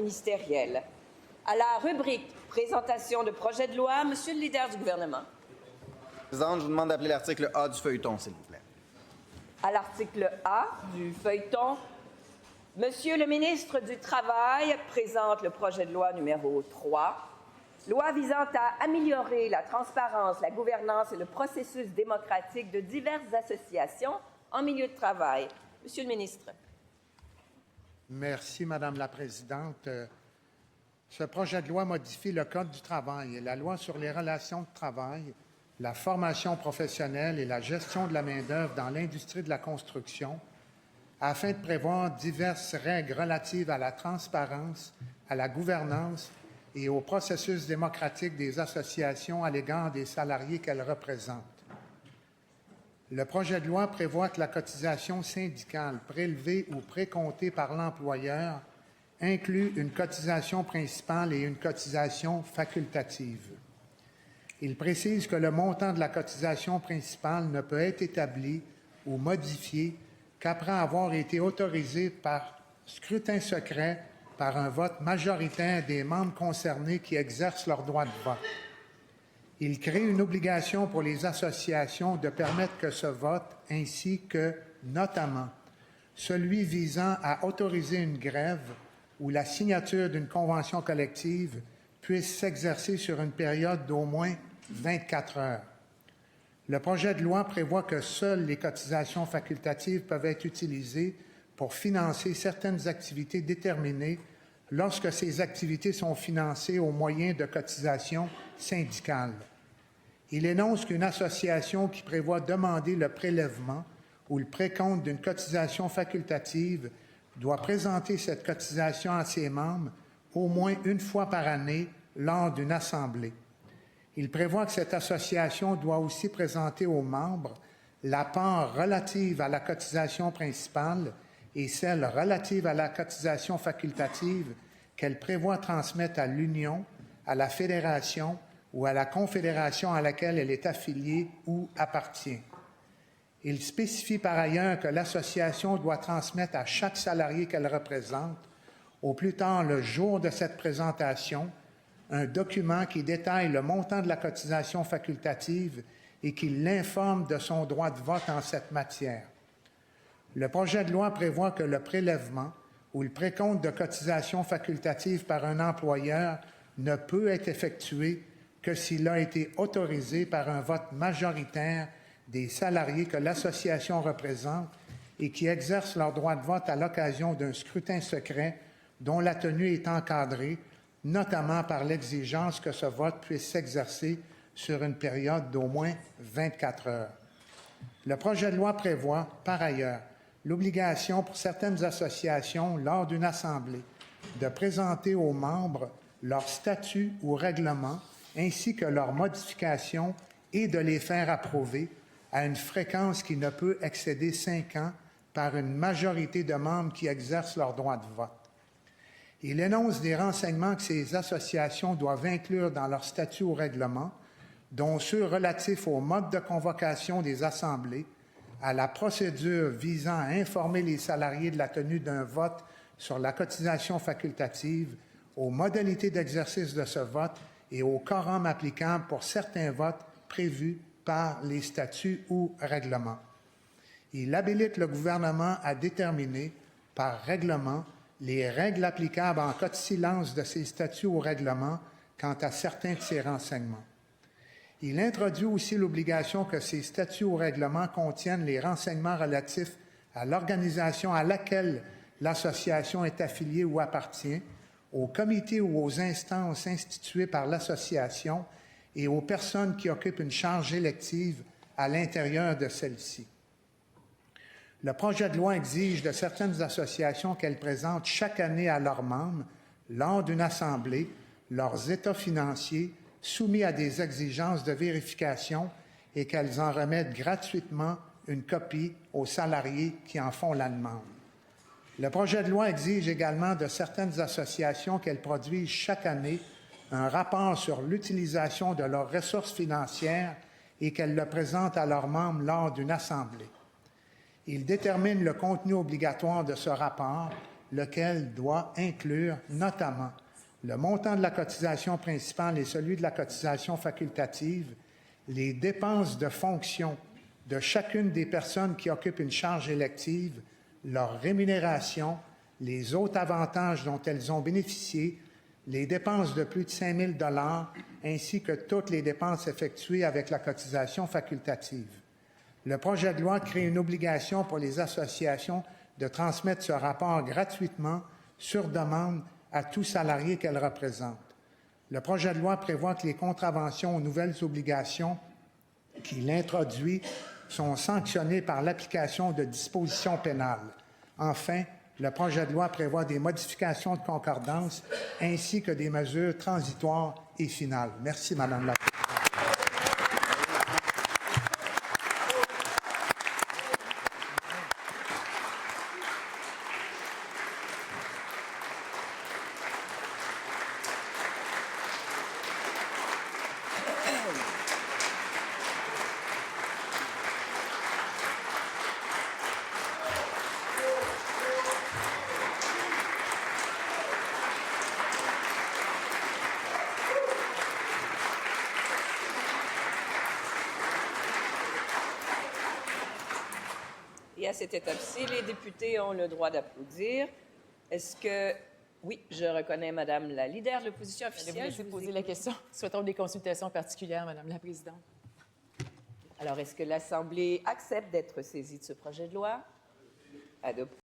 ministériel. À la rubrique présentation de projet de loi, Monsieur le leader du gouvernement. Présidente, je vous demande d'appeler l'article A du feuilleton, s'il vous plaît. À l'article A du feuilleton, Monsieur le ministre du Travail présente le projet de loi numéro 3, loi visant à améliorer la transparence, la gouvernance et le processus démocratique de diverses associations en milieu de travail. Monsieur le ministre. Merci, Madame la Présidente. Ce projet de loi modifie le Code du travail et la loi sur les relations de travail, la formation professionnelle et la gestion de la main-d'œuvre dans l'industrie de la construction afin de prévoir diverses règles relatives à la transparence, à la gouvernance et au processus démocratique des associations à l'égard des salariés qu'elles représentent. Le projet de loi prévoit que la cotisation syndicale prélevée ou précomptée par l'employeur inclut une cotisation principale et une cotisation facultative. Il précise que le montant de la cotisation principale ne peut être établi ou modifié qu'après avoir été autorisé par scrutin secret par un vote majoritaire des membres concernés qui exercent leur droit de vote. Il crée une obligation pour les associations de permettre que ce vote, ainsi que, notamment, celui visant à autoriser une grève ou la signature d'une convention collective, puisse s'exercer sur une période d'au moins 24 heures. Le projet de loi prévoit que seules les cotisations facultatives peuvent être utilisées pour financer certaines activités déterminées lorsque ces activités sont financées au moyen de cotisations syndicales. Il énonce qu'une association qui prévoit demander le prélèvement ou le précompte d'une cotisation facultative doit présenter cette cotisation à ses membres au moins une fois par année lors d'une assemblée. Il prévoit que cette association doit aussi présenter aux membres la part relative à la cotisation principale et celle relative à la cotisation facultative qu'elle prévoit transmettre à l'Union, à la Fédération ou à la Confédération à laquelle elle est affiliée ou appartient. Il spécifie par ailleurs que l'association doit transmettre à chaque salarié qu'elle représente, au plus tard le jour de cette présentation, un document qui détaille le montant de la cotisation facultative et qui l'informe de son droit de vote en cette matière. Le projet de loi prévoit que le prélèvement ou le précompte de cotisation facultative par un employeur ne peut être effectué que s'il a été autorisé par un vote majoritaire des salariés que l'association représente et qui exercent leur droit de vote à l'occasion d'un scrutin secret dont la tenue est encadrée, notamment par l'exigence que ce vote puisse s'exercer sur une période d'au moins 24 heures. Le projet de loi prévoit, par ailleurs, l'obligation pour certaines associations, lors d'une assemblée, de présenter aux membres leur statut ou règlement, ainsi que leurs modifications et de les faire approuver à une fréquence qui ne peut excéder 5 ans par une majorité de membres qui exercent leur droit de vote. Il énonce des renseignements que ces associations doivent inclure dans leur statut ou règlement, dont ceux relatifs au mode de convocation des assemblées, à la procédure visant à informer les salariés de la tenue d'un vote sur la cotisation facultative, aux modalités d'exercice de ce vote et au quorum applicable pour certains votes prévus par les statuts ou règlements. Il habilite le gouvernement à déterminer, par règlement, les règles applicables en cas de silence de ces statuts ou règlements quant à certains de ces renseignements. Il introduit aussi l'obligation que ces statuts ou règlements contiennent les renseignements relatifs à l'organisation à laquelle l'association est affiliée ou appartient, aux comités ou aux instances instituées par l'association et aux personnes qui occupent une charge élective à l'intérieur de celle-ci. Le projet de loi exige de certaines associations qu'elles présentent chaque année à leurs membres, lors d'une assemblée, leurs états financiers soumis à des exigences de vérification et qu'elles en remettent gratuitement une copie aux salariés qui en font la demande. Le projet de loi exige également de certaines associations qu'elles produisent chaque année un rapport sur l'utilisation de leurs ressources financières et qu'elles le présentent à leurs membres lors d'une assemblée. Il détermine le contenu obligatoire de ce rapport lequel doit inclure notamment le montant de la cotisation principale et celui de la cotisation facultative, les dépenses de fonction de chacune des personnes qui occupent une charge élective, leur rémunération, les autres avantages dont elles ont bénéficié, les dépenses de plus de 5 000 $ ainsi que toutes les dépenses effectuées avec la cotisation facultative. Le projet de loi crée une obligation pour les associations de transmettre ce rapport gratuitement, sur demande, à tout salarié qu'elles représentent. Le projet de loi prévoit que les contraventions aux nouvelles obligations qu'il introduit sont sanctionnées par l'application de dispositions pénales. Enfin, le projet de loi prévoit des modifications de concordance ainsi que des mesures transitoires et finales. Merci, Madame la Présidente. Et à cette étape-ci, les députés ont le droit d'applaudir. Est-ce que... Oui, je reconnais Madame la leader de l'opposition officielle. Je vais vous laisser poser la question. Souhaitons des consultations particulières, Madame la Présidente. Alors, est-ce que l'Assemblée accepte d'être saisie de ce projet de loi? Adopté.